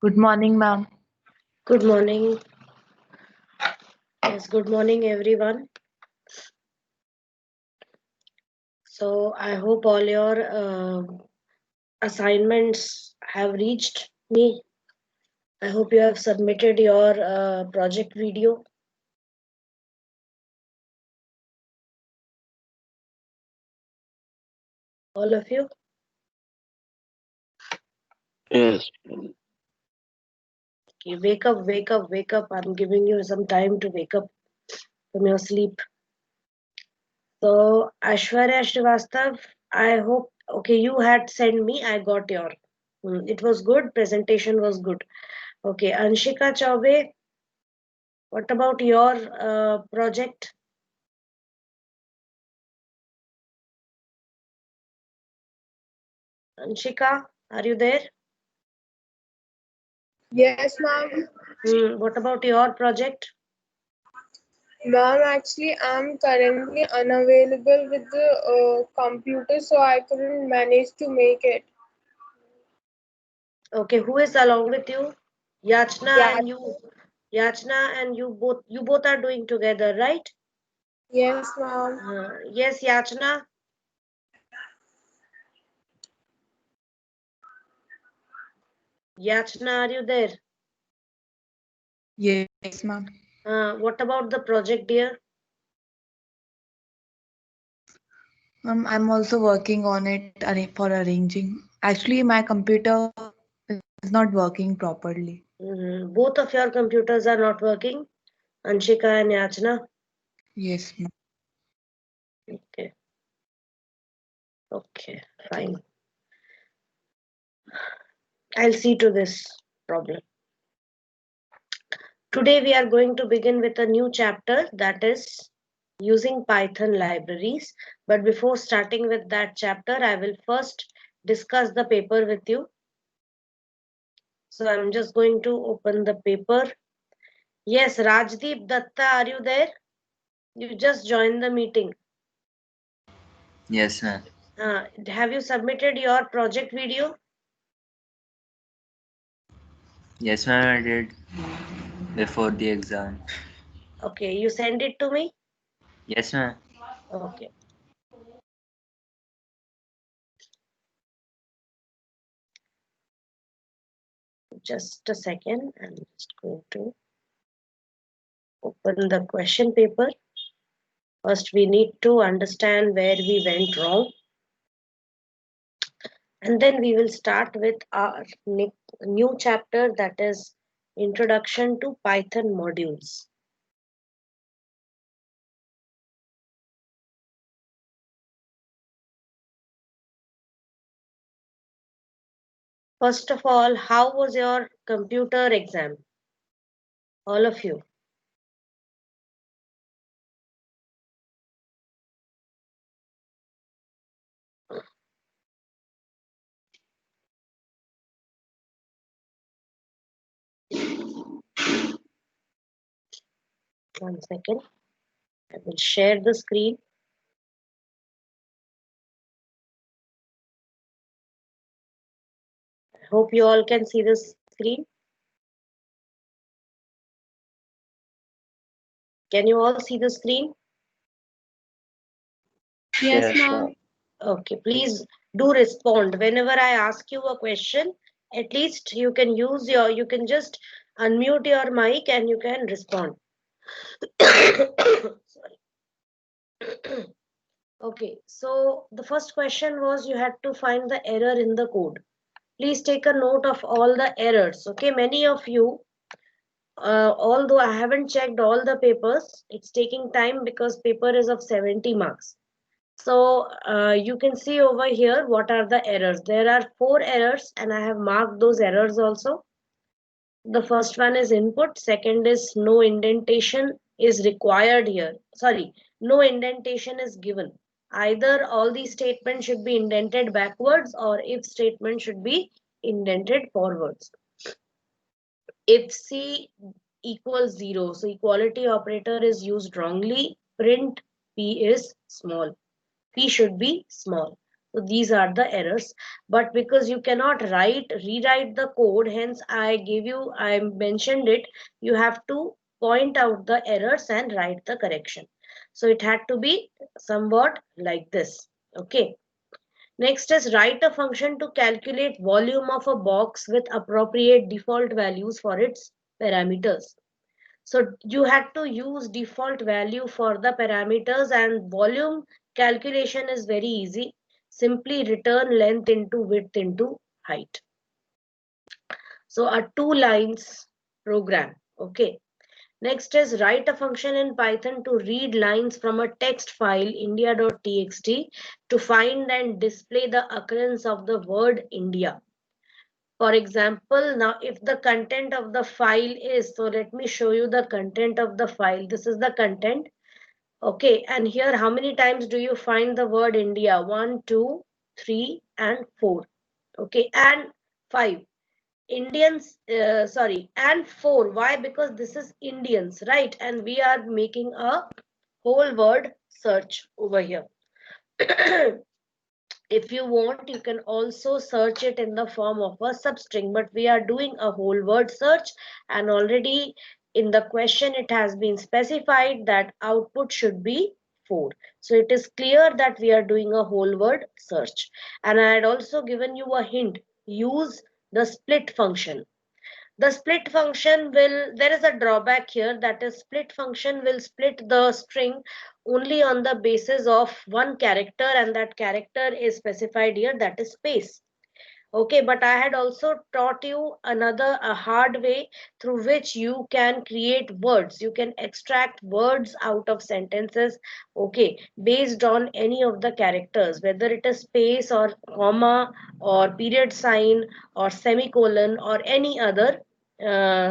Good morning, ma'am. Good morning. Yes, good morning, everyone. So, I hope all your assignments have reached me. I hope you have submitted your project video. All of you. Yes. Okay, wake up, wake up, wake up. I'm giving you some time to wake up from your sleep. So, Ashwarya Srivastav, I hope, okay, you had sent me. I got your. It was good. Presentation was good. Okay, Anshika Chaube, what about your project? Anshika, are you there? Yes, ma'am. What about your project? Ma'am, actually, I'm currently unavailable with the computer, so I couldn't manage to make it. Okay, who is along with you? Yachna Yeah. and you. Yachna and you both are doing together, right? Yes, ma'am. Yes, Yachna. Yachna, are you there? Yes, ma'am. What about the project, dear? I'm also working on it for arranging. Actually, my computer is not working properly. Both of your computers are not working, Anshika and Yachna. Yes, ma'am. Okay, okay, fine. I'll see to this problem. Today we are going to begin with a new chapter, that is using Python libraries. But before starting with that chapter, I will first discuss the paper with you. So I'm just going to open the paper. Yes, Rajdeep Datta, are you there? You just joined the meeting. Yes, ma'am. Have you submitted your project video? Yes, ma'am, I did before the exam. Okay, you send it to me? Yes, ma'am. Okay. Just a second. I'm just going to open the question paper. First, we need to understand where we went wrong. And then we will start with our new chapter, that is Introduction to Python Modules. First of all, how was your computer exam? All of you. One second. I will share the screen. I hope you all can see the screen. Can you all see the screen? Yes, Yes, ma'am. ma'am. Okay, please do respond. Whenever I ask you a question, at least you can just unmute your mic and you can respond. Sorry. Okay, so the first question was you had to find the error in the code. Please take a note of all the errors. Okay, many of you, although I haven't checked all the papers, it's taking time because paper is of 70 marks. So you can see over here what are the errors. There are 4 errors and I have marked those errors also. The first one is input, second is no indentation is required here. Sorry, no indentation is given. Either all these statements should be indented backwards or if statement should be indented forwards. If C equals 0, so equality operator is used wrongly, print P is small. P should be small. So these are the errors. But because you cannot rewrite the code, hence I mentioned it, you have to point out the errors and write the correction. So it had to be somewhat like this. Okay. Next is write a function to calculate volume of a box with appropriate default values for its parameters. So you had to use default value for the parameters, and volume calculation is very easy. Simply return length into width into height. So a 2 lines program. Okay. Next is write a function in Python to read lines from a text file india.txt to find and display the occurrence of the word India. For example, now if the content of the file is, so let me show you the content of the file. This is the content. Okay, and here how many times do you find the word India? 1, 2, 3, and 4. Okay, and 5. Indians, and 4. Why? Because this is Indians, right? And we are making a whole word search over here. If you want, you can also search it in the form of a substring, but we are doing a whole word search, and already in the question it has been specified that output should be 4. So it is clear that we are doing a whole word search. And I had also given you a hint: use the split function. The split function will, there is a drawback here, that is split function will split the string only on the basis of one character, and that character is specified here, that is space. Okay, but I had also taught you a hard way through which you can create words. You can extract words out of sentences, okay, based on any of the characters, whether it is space or comma or period sign or semicolon or any other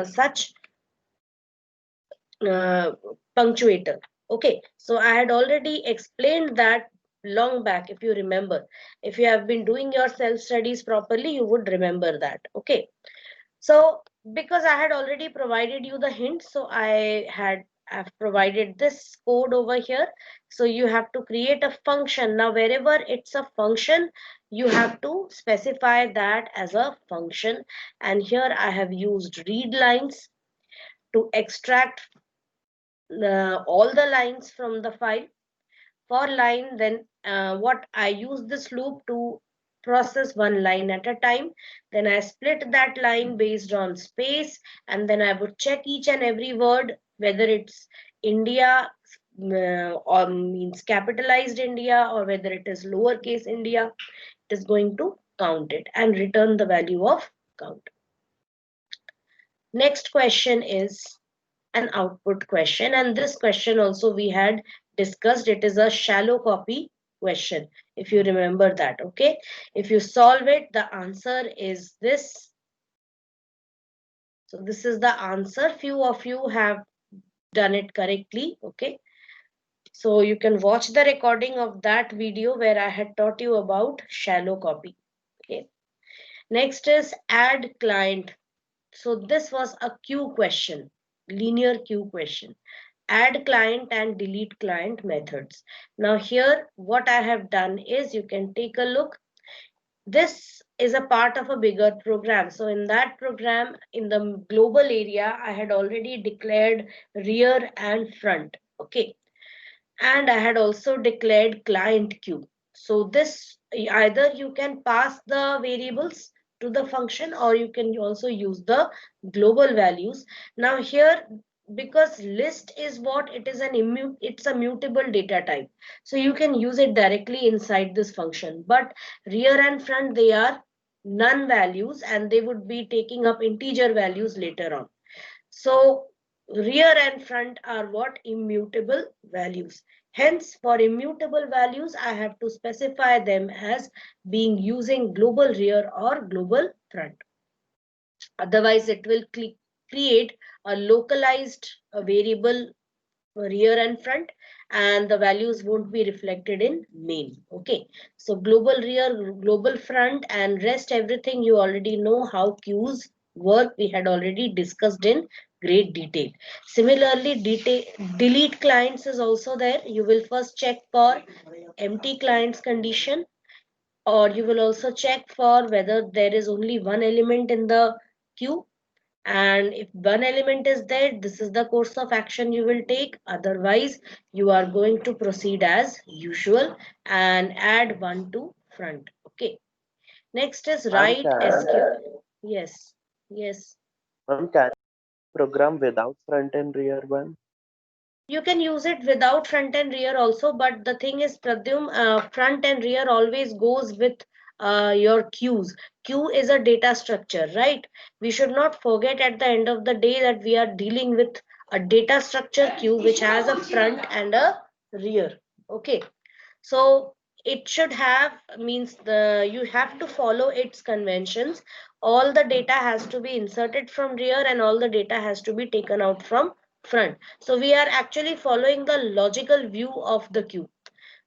such punctuator. Okay, so I had already explained that long back, if you remember. If you have been doing your self studies properly, you would remember that. Okay, so because I had already provided you the hint, so I've provided this code over here. So you have to create a function. Now wherever it's a function, you have to specify that as a function, and here I have used read lines to extract all the lines from the file. For line, then what I use this loop to process one line at a time. Then I split that line based on space, and then I would check each and every word, whether it's India or means capitalized India, or whether it is lowercase India. It is going to count it and return the value of count. Next question is an output question, and this question also we had discussed. It is a shallow copy question, if you remember that. Okay, if you solve it, the answer is this. So this is the answer. Few of you have done it correctly. Okay, so you can watch the recording of that video where I had taught you about shallow copy. Okay, next is add client. So this was a queue question, linear queue question. Add client and delete client methods. Now here what I have done is, you can take a look. This is a part of a bigger program. So in that program, in the global area, I had already declared rear and front. Okay. And I had also declared client queue. So this, either you can pass the variables to the function, or you can also use the global values. Now here, because list is what it is, it's a mutable data type, so you can use it directly inside this function. But rear and front, they are none values, and they would be taking up integer values later on. So rear and front are what? Immutable values. Hence, for immutable values, I have to specify them as being using global rear or global front. Otherwise, it will create a localized variable rear and front, and the values won't be reflected in main. Okay, so global rear, global front, and rest everything you already know how queues work. We had already discussed in great detail. Similarly, delete clients is also there. You will first check for empty clients condition. or you will also check for whether there is only one element in the queue, and if one element is there, this is the course of action you will take. Otherwise, you are going to proceed as usual and add one to front. Okay, next is Ma'am, write can SQL. Yes, yes, ma'am, can program without front and rear one? you can use it without front and rear also, but the thing is, Pradyum, front and rear always goes with your queues. Queue is a data structure, right? We should not forget at the end of the day that we are dealing with a data structure queue which has a front and a rear. Okay, so it should have, means the you have to follow its conventions. All the data has to be inserted from rear and all the data has to be taken out from front. So we are actually following the logical view of the queue.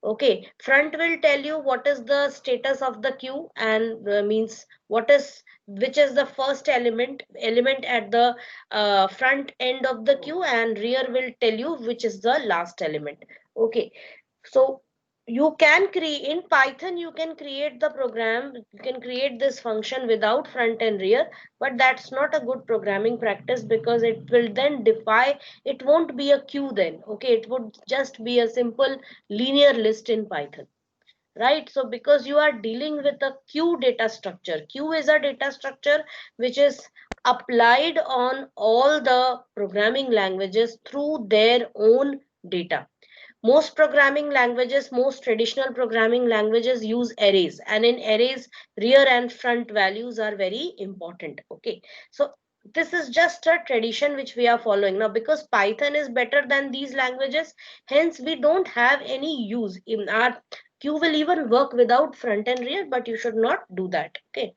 Okay, front will tell you what is the status of the queue, and means what is, which is the first element at the front end of the queue, and rear will tell you which is the last element. Okay, so you can create in Python, you can create the program, you can create this function without front and rear, but that's not a good programming practice, because it will then defy, it won't be a queue then. Okay, it would just be a simple linear list in Python, right? So because you are dealing with a queue data structure, queue is a data structure which is applied on all the programming languages through their own data. Most programming languages, most traditional programming languages use arrays, and in arrays, rear and front values are very important. Okay, so this is just a tradition which we are following now, because Python is better than these languages. Hence, we don't have any use in our queue will even work without front and rear, but you should not do that. Okay.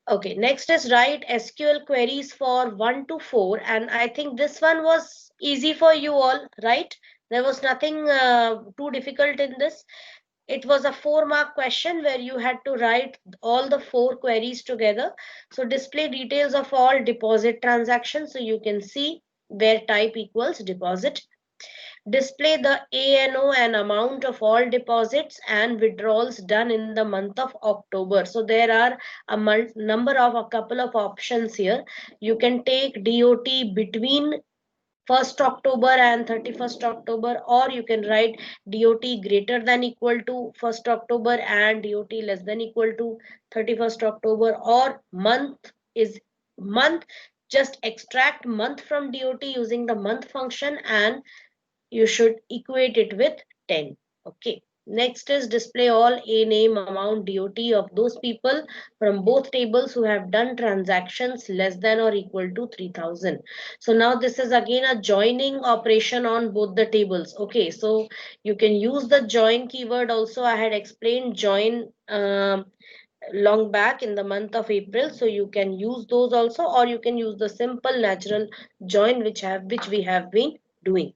Okay, next is write SQL queries for 1 to 4, and I think this one was easy for you all, right? There was nothing too difficult in this. It was a 4-mark question where you had to write all the 4 queries together. So display details of all deposit transactions, so you can see where type equals deposit. Display the ANO and amount of all deposits and withdrawals done in the month of October. So there are a couple of options here. You can take DOT between 1st October and 31st October, or you can write DOT greater than equal to 1st October and DOT less than equal to 31st October, or month, just extract month from DOT using the month function, and you should equate it with 10. Okay, next is display all a name, amount, DOT of those people from both tables who have done transactions less than or equal to 3000. So now this is again a joining operation on both the tables. Okay, so you can use the join keyword also. I had explained join long back in the month of April, so you can use those also, or you can use the simple natural join which we have been doing.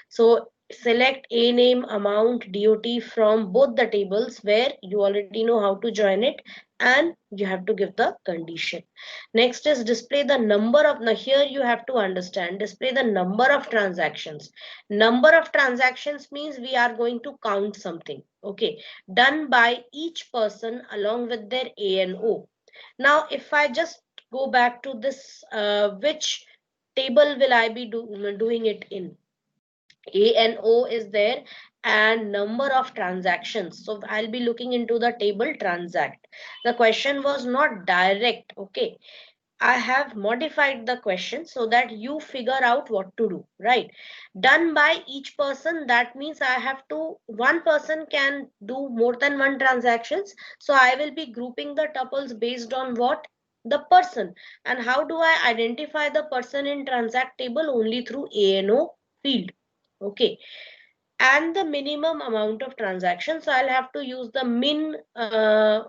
So select a name, amount, DOT from both the tables where you already know how to join it, and you have to give the condition. Next is display the number of, now here you have to understand, display the number of transactions. Number of transactions means we are going to count something, okay, done by each person along with their ANO. Now if I just go back to this, which table will I be doing it in? ANO is there, and number of transactions. So I'll be looking into the table transact. The question was not direct. Okay, I have modified the question so that you figure out what to do, right? Done by each person, that means I have to, one person can do more than one transactions. So I will be grouping the tuples based on what? The person. And how do I identify the person in transact table? Only through ANO field. Okay, and the minimum amount of transactions. So I'll have to use the min uh,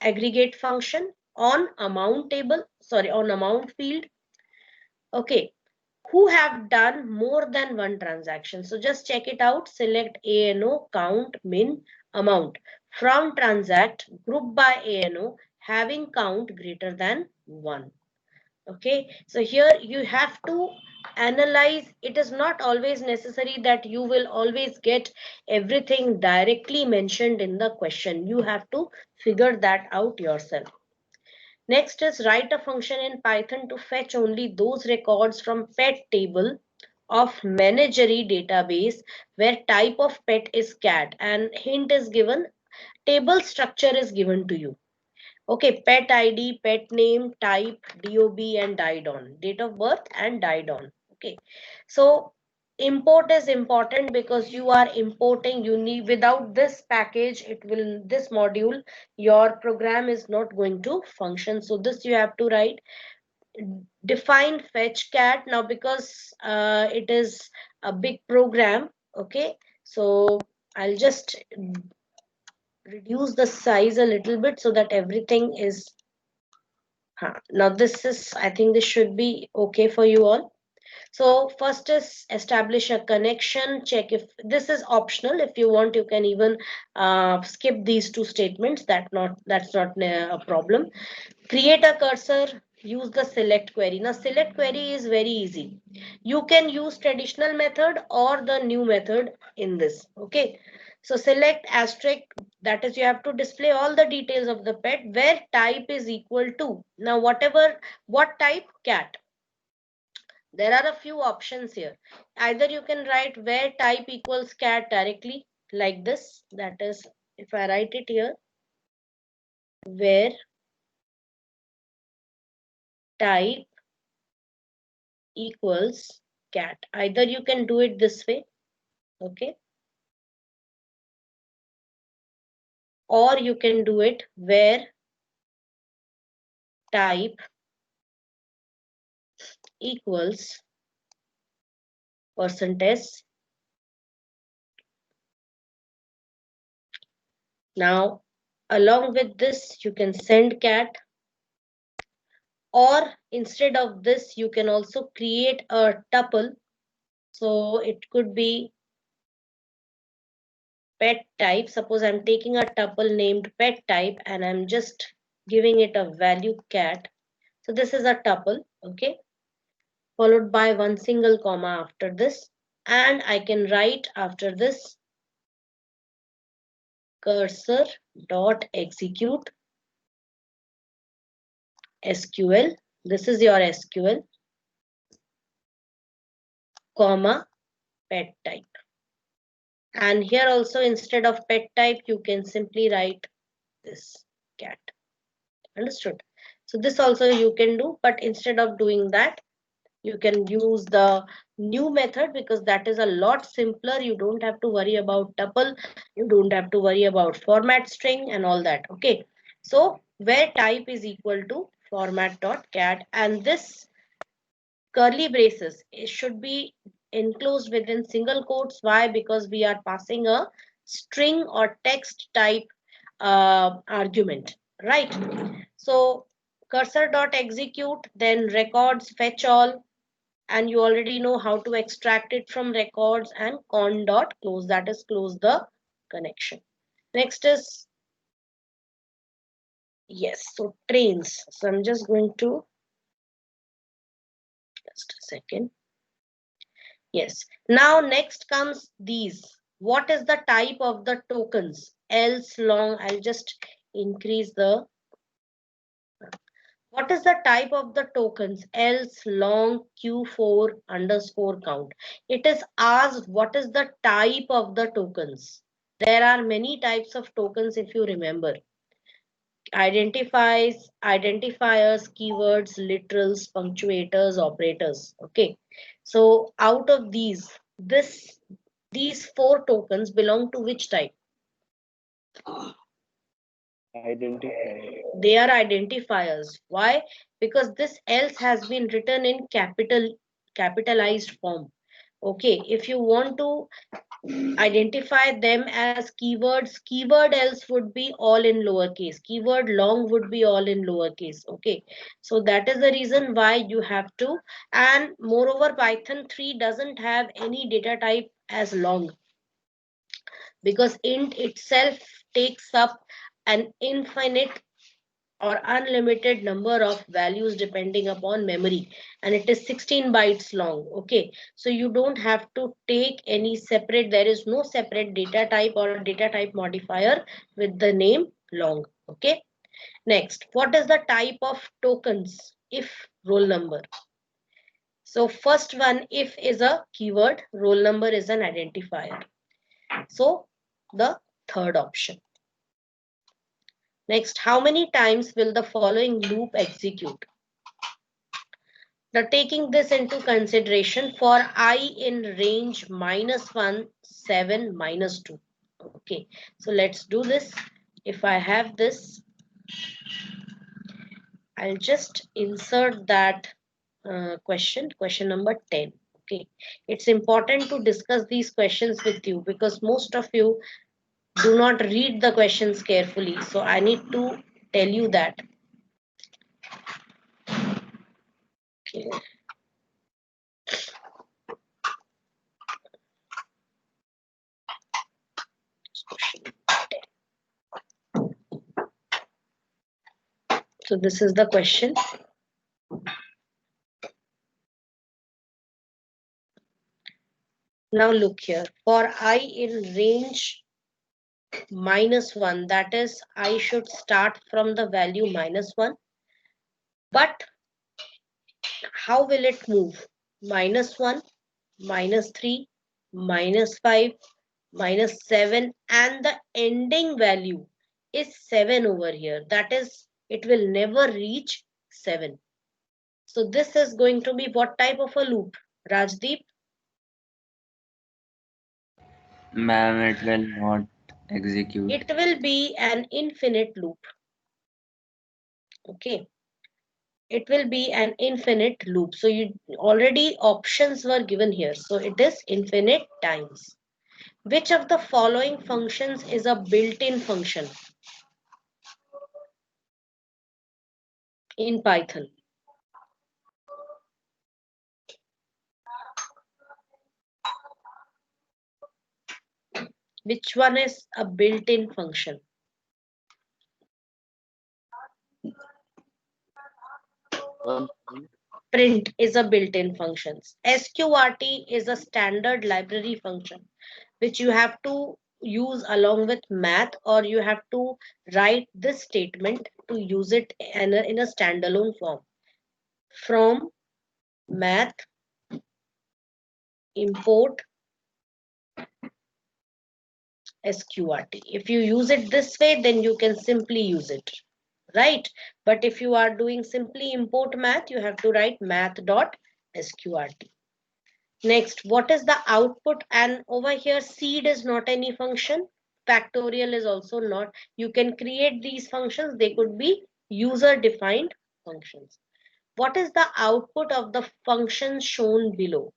aggregate function on amount table, sorry, on amount field. Okay, who have done more than one transaction. So just check it out. Select ANO, count, min, amount. From transact, group by ANO, having count greater than 1. Okay, so here you have to analyze. It is not always necessary that you will always get everything directly mentioned in the question. You have to figure that out yourself. Next is write a function in Python to fetch only those records from pet table of menagerie database where type of pet is cat, and hint is given, table structure is given to you. Okay, pet ID, pet name, type, DOB, and died on, date of birth and died on. Okay, so import is important because you are importing. You need, without this package, it will, this module, your program is not going to function. So this you have to write. Define fetch cat now because it is a big program. Okay, so I'll just reduce the size a little bit so that everything is now this is, I think this should be okay for you all. So first is establish a connection, check if this is optional. If you want, you can even skip these two statements. That's not a problem. Create a cursor, use the select query. Now select query is very easy. You can use traditional method or the new method in this. Okay, so select asterisk, that is you have to display all the details of the pet where type is equal to. Now what type? Cat. There are a few options here. Either you can write where type equals cat directly like this. That is, if I write it here, where type equals cat. Either you can do it this way, okay, or you can do it where type equals %s. Now, along with this, you can send cat, or instead of this, you can also create a tuple. So it could be pet type. Suppose I'm taking a tuple named pet type and I'm just giving it a value cat. So this is a tuple, okay, followed by one single comma after this. And I can write after this cursor dot execute SQL. This is your SQL, comma, pet type. And here also, instead of pet type, you can simply write this cat. Understood? So this also you can do, but instead of doing that, you can use the new method because that is a lot simpler. You don't have to worry about tuple. You don't have to worry about format string and all that. Okay. So where type is equal to format.cat, and this curly braces, it should be enclosed within single quotes. Why? Because we are passing a string or text type argument, right? So cursor dot execute, then records fetch all, and you already know how to extract it from records, and con dot close, that is close the connection. Next is, yes, so trains. So I'm just going to, just a second. Yes. Now next comes these. What is the type of the tokens? Else long. I'll just increase the. What is the type of the tokens? Else long Q4 underscore count. It is asked what is the type of the tokens. There are many types of tokens if you remember. Identifiers, keywords, literals, punctuators, operators. Okay. So out of these four tokens belong to which type? Identifier. They are identifiers. Why? Because this else has been written in capitalized form. Okay, if you want to identify them as keywords, keyword else would be all in lowercase, keyword long would be all in lowercase. Okay, so that is the reason why you have to. And moreover, Python 3 doesn't have any data type as long, because int itself takes up an infinite or unlimited number of values depending upon memory, and it is 16 bytes long. Okay, so you don't have to take any separate, there is no separate data type or data type modifier with the name long. Okay, next, what is the type of tokens if roll number? So first one, if is a keyword, roll number is an identifier. So the third option. Next, how many times will the following loop execute? Now taking this into consideration, for I in range -1, 7, -2. Okay, so let's do this. If I have this, I'll just insert that question number 10. Okay, it's important to discuss these questions with you because most of you do not read the questions carefully. So I need to tell you that. Okay. So this is the question. Now look here, for I in range -1, that is, I should start from the value -1. But how will it move? -1, -3, -5, -7, and the ending value is 7 over here. That is, it will never reach 7. So this is going to be what type of a loop, Rajdeep? Ma'am, it will not execute. It will be an infinite loop. Okay, it will be an infinite loop. So you already options were given here. So it is infinite times. Which of the following functions is a built-in function in Python? Which one is a built-in function? Print is a built-in function. SQRT is a standard library function which you have to use along with math, or you have to write this statement to use it in a standalone form. From math import SQRT. If you use it this way, then you can simply use it, right? But if you are doing simply import math, you have to write math.sqrt. Next, what is the output? And over here, seed is not any function. Factorial is also not. You can create these functions. They could be user-defined functions. What is the output of the function shown below?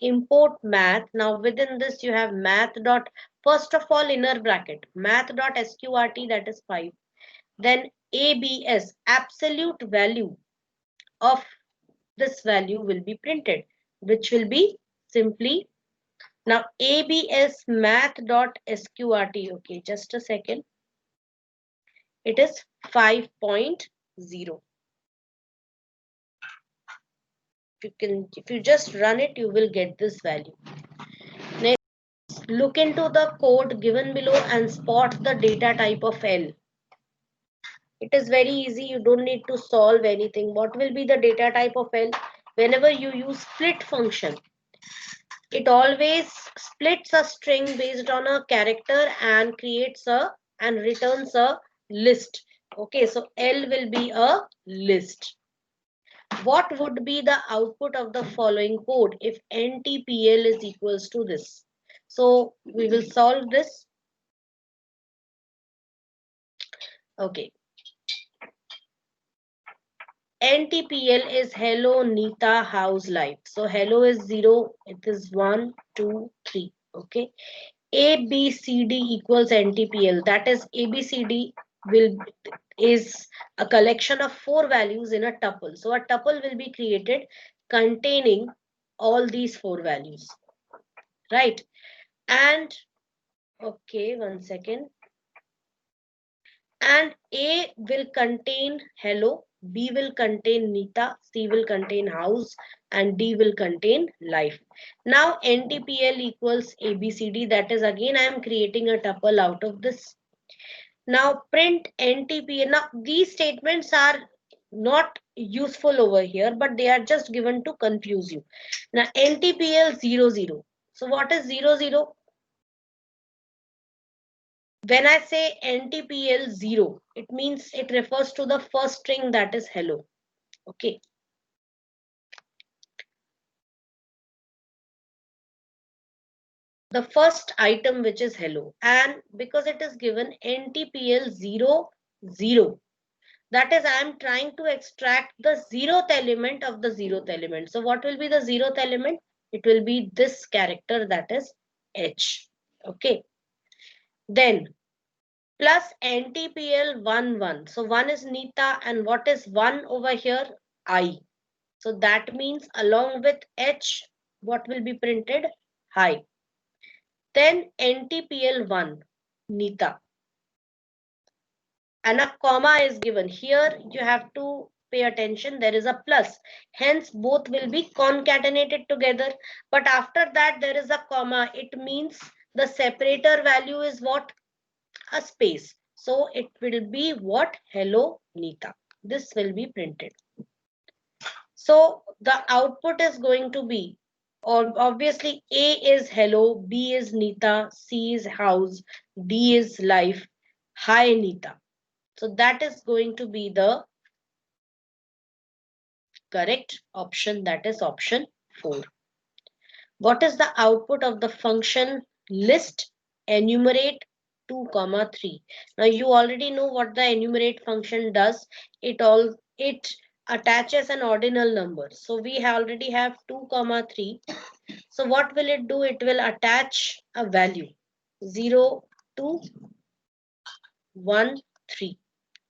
Import math. Now within this you have math dot, first of all inner bracket, math.sqrt, that is 5. Then abs, absolute value of this value will be printed, which will be simply, now abs math.sqrt. Okay, just a second. It is 5.0. If you just run it, you will get this value. Next, look into the code given below and spot the data type of L. It is very easy. You don't need to solve anything. What will be the data type of L? Whenever you use split function, it always splits a string based on a character and returns a list. Okay, so L will be a list. What would be the output of the following code if NTPL is equals to this? So we will solve this. Okay. NTPL is hello Nita how's life. So hello is 0, it is 1, 2, 3. Okay. ABCD equals NTPL. That is ABCD is a collection of 4 values in a tuple. So a tuple will be created containing all these 4 values. Right. And okay, one second. and A will contain hello, B will contain Nita, C will contain house, and D will contain life. Now NTPL equals ABCD. That is, again I am creating a tuple out of this. Now print NTPL. Now these statements are not useful over here, but they are just given to confuse you. Now NTPL 00. So what is 00? When I say NTPL 0, it means it refers to the first string, that is hello. Okay. The first item which is hello, and because it is given NTPL 0, 0, that is I am trying to extract the 0th element of the 0th element. So what will be the 0th element? It will be this character, that is H. Okay. Then plus NTPL 1, 1. So 1 is Nita, and what is 1 over here? I. So that means along with H, what will be printed? Hi. Then NTPL 1, Nita. And a comma is given. Here you have to pay attention. There is a plus. Hence both will be concatenated together. But after that there is a comma. It means the separator value is what? A space. So it will be what? Hello Nita. This will be printed. So the output is going to be, or obviously A is hello, B is Nita, C is house, D is life, hi Nita. So that is going to be the correct option, that is option 4. What is the output of the function list enumerate 2, 3? Now you already know what the enumerate function does. It attaches an ordinal number. So we already have 2, 3. So what will it do? It will attach a value 0, 2, 1, 3.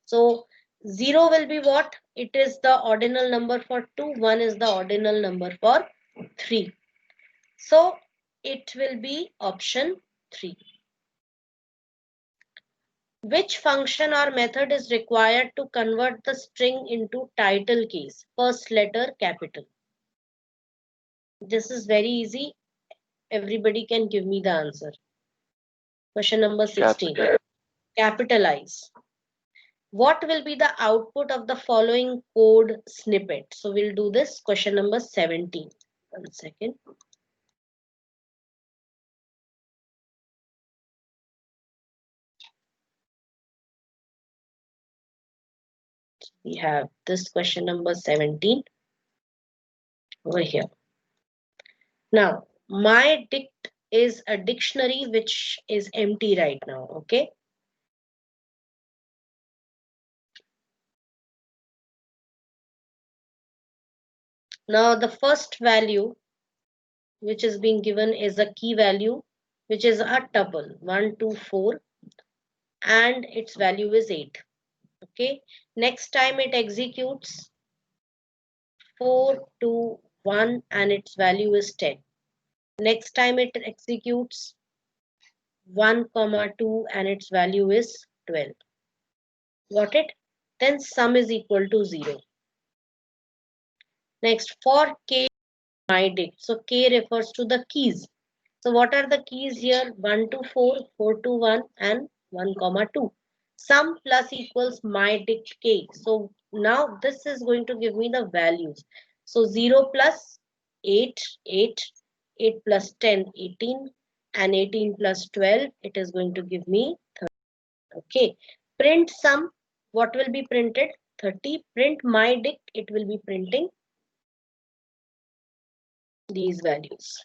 So 0 will be what? It is the ordinal number for 2, 1 is the ordinal number for 3. So it will be option 3. Which function or method is required to convert the string into title case? First letter capital. This is very easy. Everybody can give me the answer. Question number 16. Capitalize. What will be the output of the following code snippet? So we'll do this. Question number 17. 1 second. We have this question number 17 over here. Now, my dict is a dictionary which is empty right now. Okay. Now, the first value which is being given is a key value, which is a tuple 1, 2, 4, and its value is 8. Okay. Next time it executes 4, 2, 1, and its value is 10. Next time it executes 1, 2, and its value is 12. Got it? Then sum is equal to 0. Next, for k, my dict. So k refers to the keys. So what are the keys here? 1 to 4, 4 to 1, and 1, 2. Sum plus equals my dict k. So now this is going to give me the values. So 0 plus 8, 8, 8 plus 10, 18, and 18 plus 12, it is going to give me 30. Okay. Print sum, what will be printed? 30. Print my dict, it will be printing these values.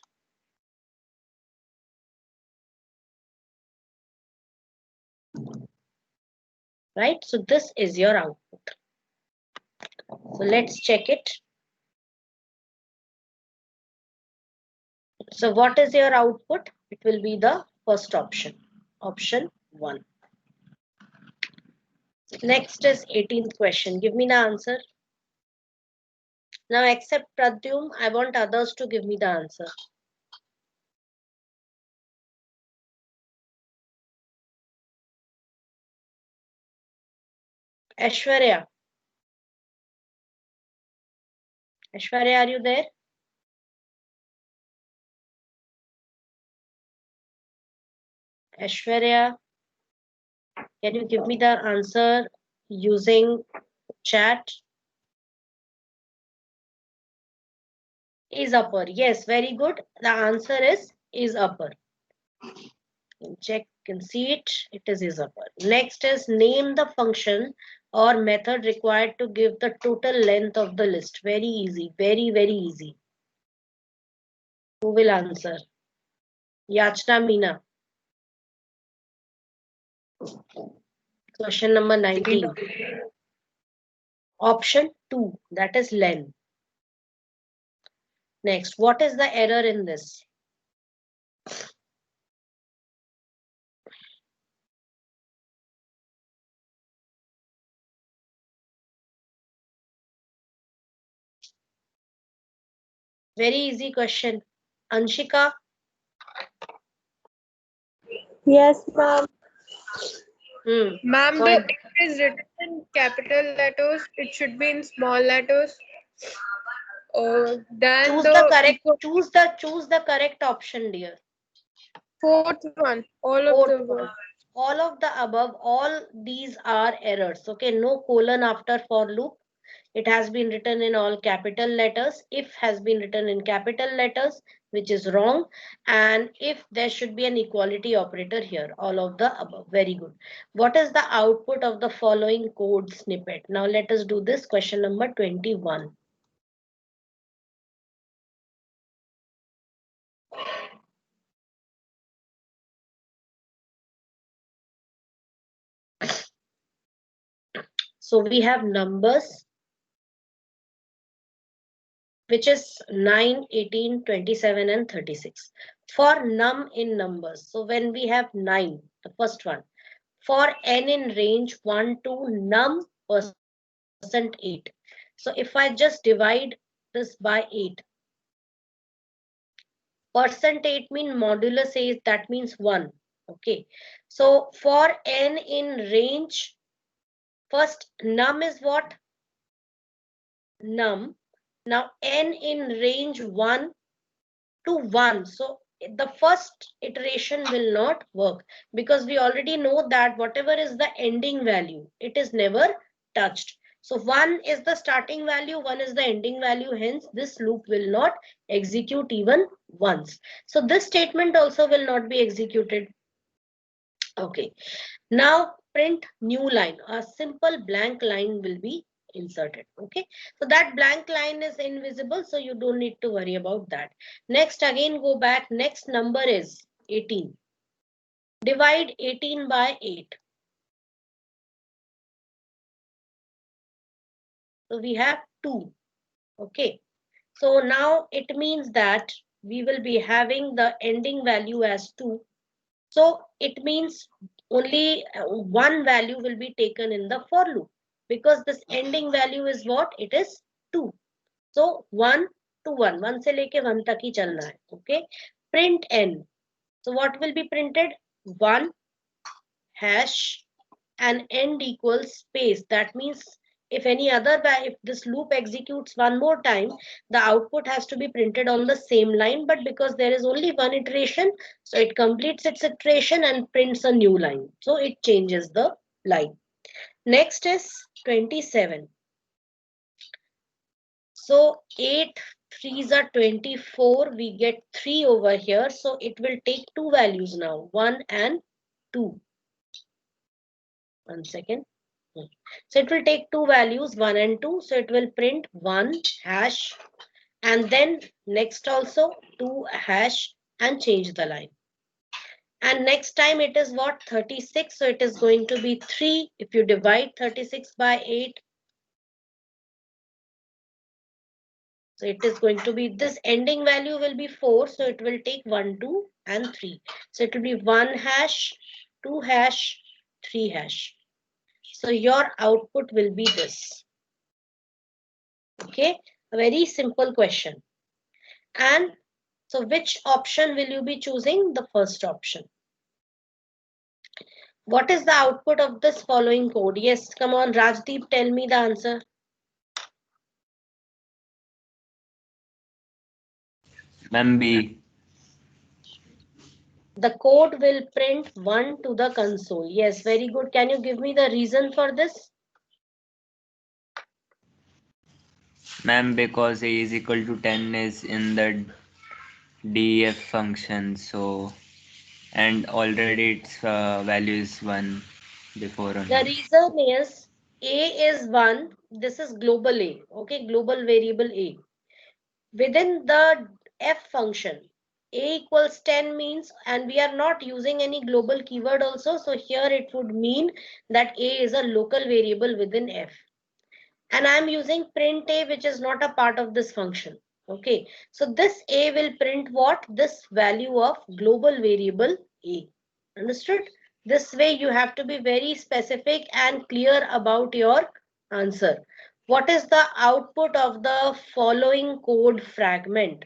Right? So this is your output. So let's check it. So what is your output? It will be the first option, option 1. Next is 18th question. Give me the answer. Now except Pradyum, I want others to give me the answer. Aishwarya. Aishwarya, are you there? Aishwarya, can you give me the answer using chat? Is upper. Yes, very good. The answer is upper. Check, can see it. It is upper. Next is name the function or method required to give the total length of the list. Very easy. Very, very easy. Who will answer? Yachna Meena. Question number 19. Option 2, that is len. Next, what is the error in this? Very easy question. Anshika? Yes, ma'am. Ma'am, So the it is written in capital letters. It should be in small letters. Then choose the correct option, dear. fourth one, all of the above. All of the above, all these are errors. Okay, no colon after for loop. It has been written in all capital letters. If has been written in capital letters, which is wrong. And if there should be an equality operator here, all of the above. Very good. What is the output of the following code snippet? Now let us do this. Question number 21. So we have numbers, which is 9, 18, 27 and 36. For num in numbers, so when we have 9, the first one, for n in range 1 to num %8. So if I just divide this by 8, %8 means modulus 8, that means 1. Okay, so for n in range, first num is what? Num. Now n in range 1 to 1. So the first iteration will not work because we already know that whatever is the ending value, it is never touched. So 1 is the starting value, 1 is the ending value. Hence, this loop will not execute even once. So this statement also will not be executed. Okay. Now print new line. A simple blank line will be inserted. Okay, so that blank line is invisible, so you don't need to worry about that. Next, again go back. Next number is 18. Divide 18 by 8. So we have 2. Okay, so now it means that we will be having the ending value as 2. So it means only one value will be taken in the for loop because this ending value is what? It is 2. So 1 to 1, 1 से लेके 1 तक ही चलना है. Okay, print n. So what will be printed? 1 hash and end equals space. That means if any other, if this loop executes one more time, the output has to be printed on the same line. But because there is only one iteration, so it completes its iteration and prints a new line. So it changes the line. Next is 27. So 8 3s are 24. We get 3 over here. So it will take two values now, 1 and 2. 1 second. So it will take two values, 1 and 2. So it will print 1 hash and then next also 2 hash and change the line. And next time it is what? 36. So it is going to be 3. If you divide 36 by 8. So it is going to be, this ending value will be 4. So it will take 1, 2 and 3. So it will be 1 hash, 2 hash, 3 hash. So your output will be this. Okay, a very simple question. And so which option will you be choosing? The first option. What is the output of this following code? Yes, come on, Rajdeep, tell me the answer. Ma'am, B. The code will print 1 to the console. Yes, very good. Can you give me the reason for this? Ma'am, because A is equal to 10 is in the def function, so and already its value is 1 before The only. reason is A is 1. This is global A. Okay, global variable A. Within the f function, A equals 10 means, and we are not using any global keyword also. So here it would mean that A is a local variable within f. And I'm using print A, which is not a part of this function. Okay, so this A will print what? This value of global variable A. Understood? This way you have to be very specific and clear about your answer. What is the output of the following code fragment?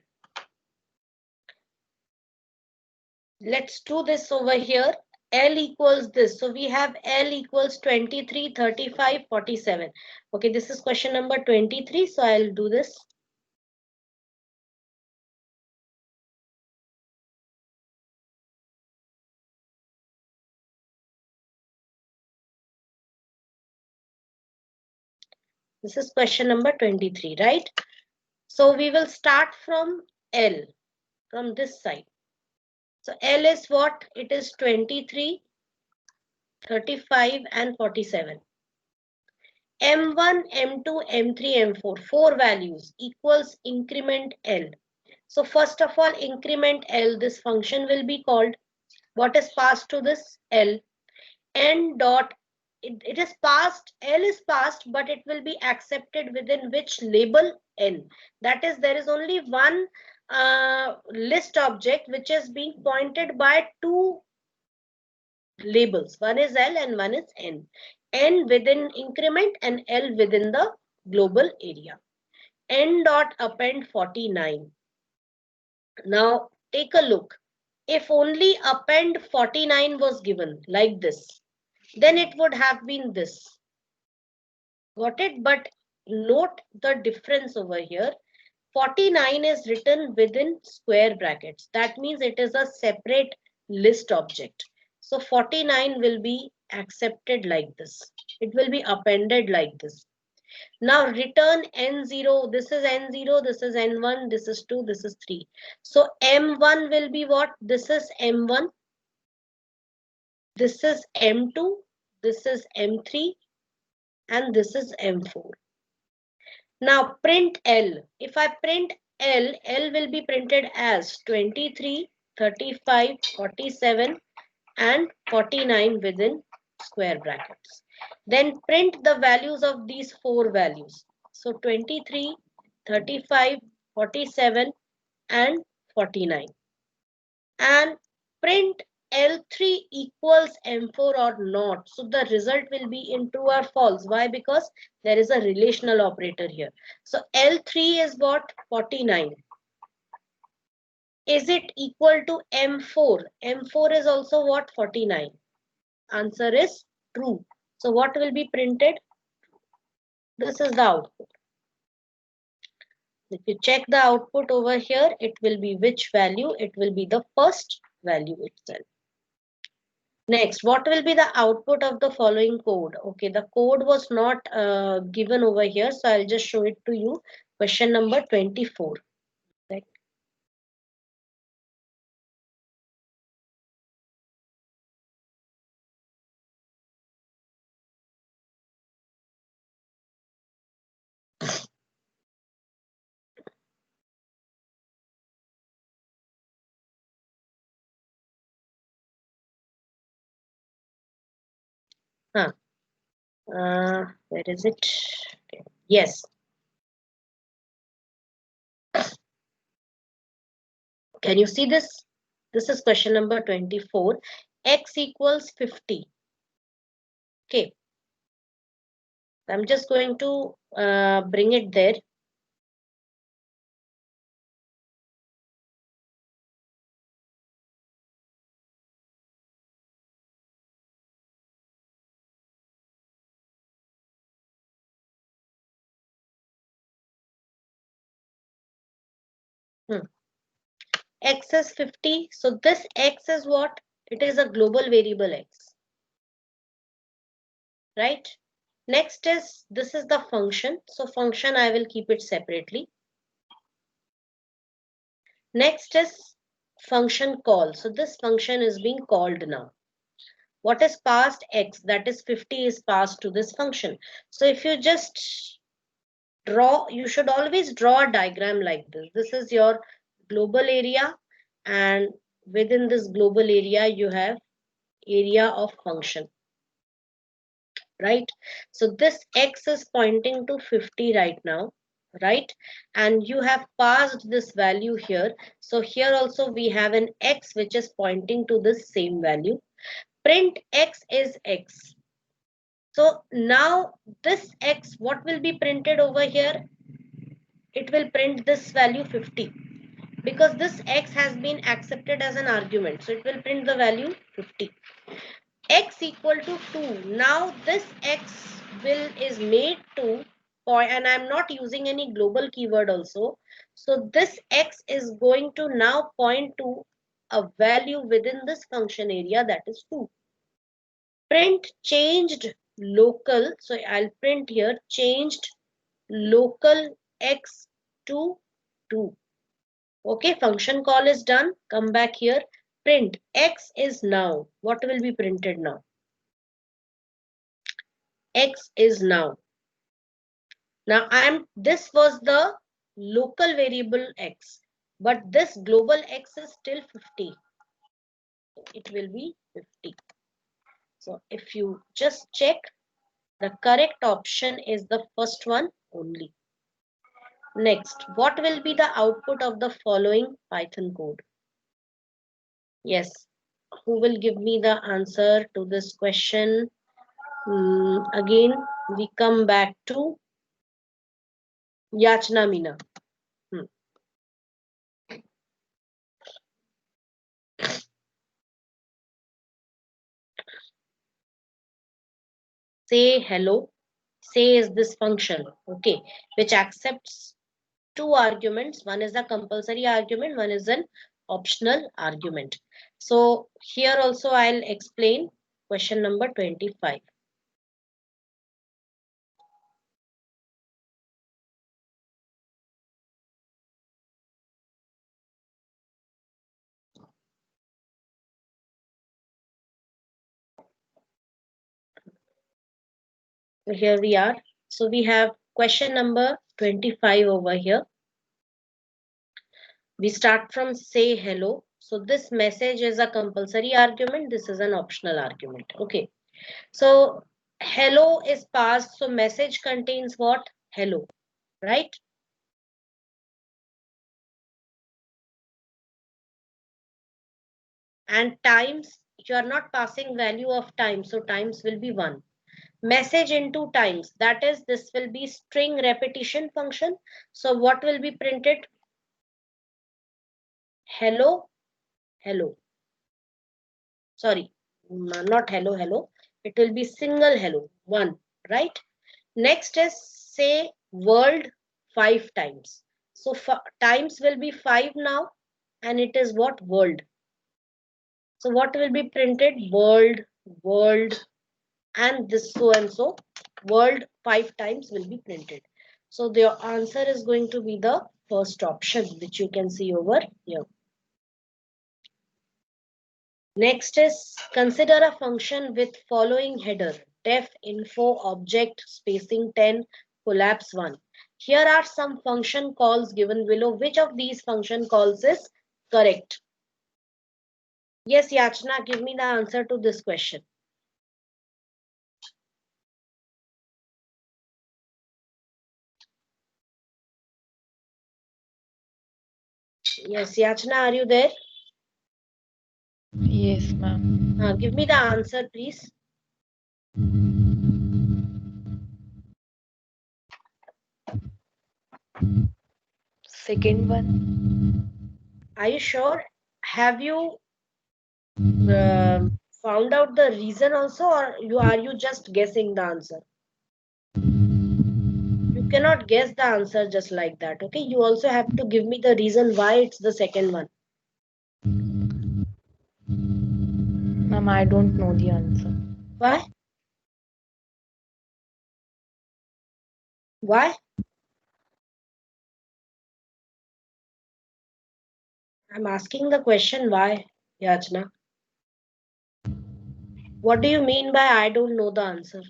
Let's do this over here. L equals this. So we have L equals 23, 35, 47. Okay, this is question number 23. So I'll do this. This is question number 23, right? So we will start from L, from this side. So L is what? It is 23, 35 and 47. M1, M2, M3, M4, 4 values equals increment L. So first of all, increment L, this function will be called. What is passed to this? L. N dot, it is passed, L is passed, but it will be accepted within which label? N. That is, there is only one list object which is being pointed by two labels. One is L and one is N. N within increment and L within the global area. N dot append 49. Now take a look. If only append 49 was given like this, then it would have been this. Got it? But note the difference over here. 49 is written within square brackets. That means it is a separate list object. So 49 will be accepted like this. It will be appended like this. Now return N0. This is N0, this is N1, this is 2, this is 3. So M1 will be what? This is M1. This is M2. This is M3. And this is M4. Now print L. If I print L, L will be printed as 23, 35, 47 and 49 within square brackets. Then print the values of these 4 values. So 23, 35, 47 and 49. And print L3 equals M4 or not. So the result will be in true or false. Why? Because there is a relational operator here. So L3 is what? 49. Is it equal to M4? M4 is also what? 49. Answer is true. So what will be printed? This is the output. If you check the output over here, it will be which value? It will be the first value itself. Next, what will be the output of the following code? Okay, the code was not given over here, so I'll just show it to you. Question number 24. Right. Where is it? Okay. Yes. Can you see this? This is question number 24. X equals 50. Okay. I'm just going to bring it there. X is 50. So this X is what? It is a global variable X, right? Next is, this is the function. So function, I will keep it separately. Next is function call. So this function is being called now. What is passed? X, that is 50 is passed to this function. So if you just draw, you should always draw a diagram like this. This is your global area, and within this global area you have area of function, right? So this X is pointing to 50 right now, right? And you have passed this value here. So here also we have an X which is pointing to this same value. Print X is X. So now this X, what will be printed over here? It will print this value 50, because this X has been accepted as an argument. So it will print the value 50. X equal to 2. Now this X is made to point, and I'm not using any global keyword also. So this X is going to now point to a value within this function area, that is 2. Print changed local. So I'll print here changed local X to 2. Okay, function call is done. Come back here. Print X is now. What will be printed now? X is now. Now this was the local variable X, but this global X is still 50. It will be 50. So if you just check, the correct option is the first one only. Next, what will be the output of the following Python code? Yes, who will give me the answer to this question? Again, we come back to Yachna Meena. Say hello. Say is this function, okay, which accepts two arguments. One is a compulsory argument, one is an optional argument. So here also I'll explain question number 25. So here we are. So we have question number 25 over here. We start from say hello. So this message is a compulsory argument. This is an optional argument. Okay. So hello is passed. So message contains what? Hello, right? And times, you are not passing value of time. So times will be 1. Message into times. That is, this will be string repetition function. So what will be printed? Hello, hello. Sorry, not hello, hello. It will be single hello, 1, right? Next is say world 5 times. So times will be 5 now, and it is what? World. So what will be printed? World, world, and this so and so. World 5 times will be printed. So the answer is going to be the first option, which you can see over here. Next is consider a function with following header: def info object spacing 10 collapse 1. Here are some function calls given below. Which of these function calls is correct? Yes, Yachna, give me the answer to this question. Yes, Yachna, are you there? Yes, ma'am. Give me the answer, please. Second one. Are you sure? Have you found out the reason also, or are you just guessing the answer? You cannot guess the answer just like that. Okay, you also have to give me the reason why it's the second one. Ma'am, I don't know the answer. Why? Why? I'm asking the question why, Yachna. What do you mean by I don't know the answer?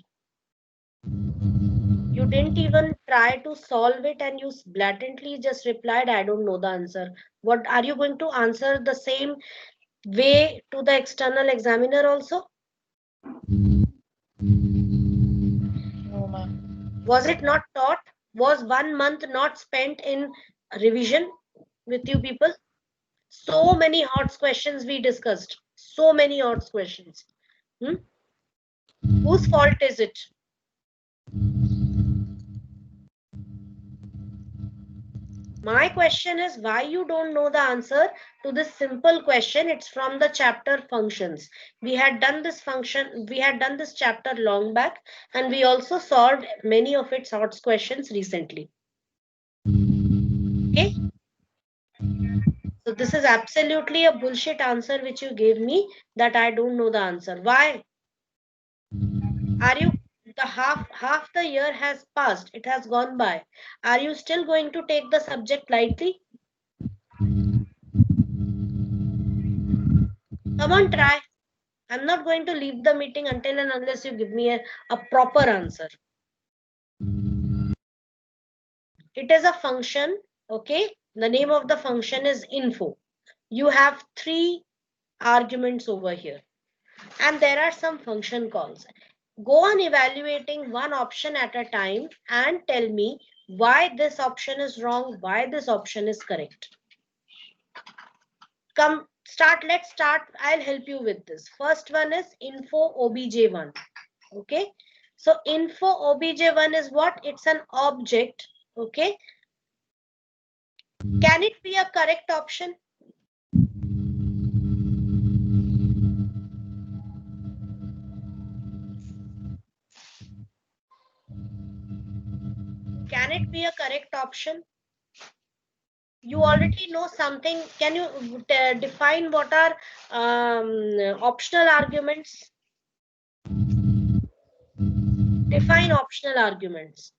You didn't even try to solve it and you blatantly just replied, I don't know the answer. What are you going to answer the same way to the external examiner also? No, ma'am. Was it not taught? Was 1 month not spent in revision with you people? So many hot questions we discussed. So many hot questions. Whose fault is it? My question is why you don't know the answer to this simple question. It's from the chapter functions. We had done this chapter long back, and we also solved many of its hot questions recently. Okay. So this is absolutely a bullshit answer which you gave me, that I don't know the answer. Why? Are you, the half the year has passed, it has gone by. Are you still going to take the subject lightly? Come on, try. I'm not going to leave the meeting until and unless you give me a proper answer. It is a function, okay? The name of the function is info. You have 3 arguments over here, and there are some function calls. Go on evaluating one option at a time and tell me why this option is wrong, why this option is correct. Come, start. Let's start. I'll help you with this. First one is info obj1. Okay. So info obj1 is what? It's an object. Okay. Can it be a correct option? Can it be a correct option? You already know something. Can you define what are optional arguments? Define optional arguments.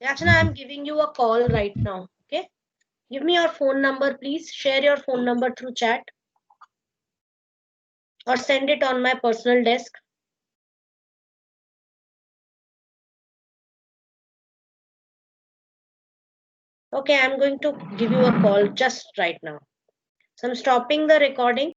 Yachna, I'm giving you a call right now. Okay. Give me your phone number, please. Share your phone number through chat or send it on my personal desk. Okay, I'm going to give you a call just right now. So I'm stopping the recording.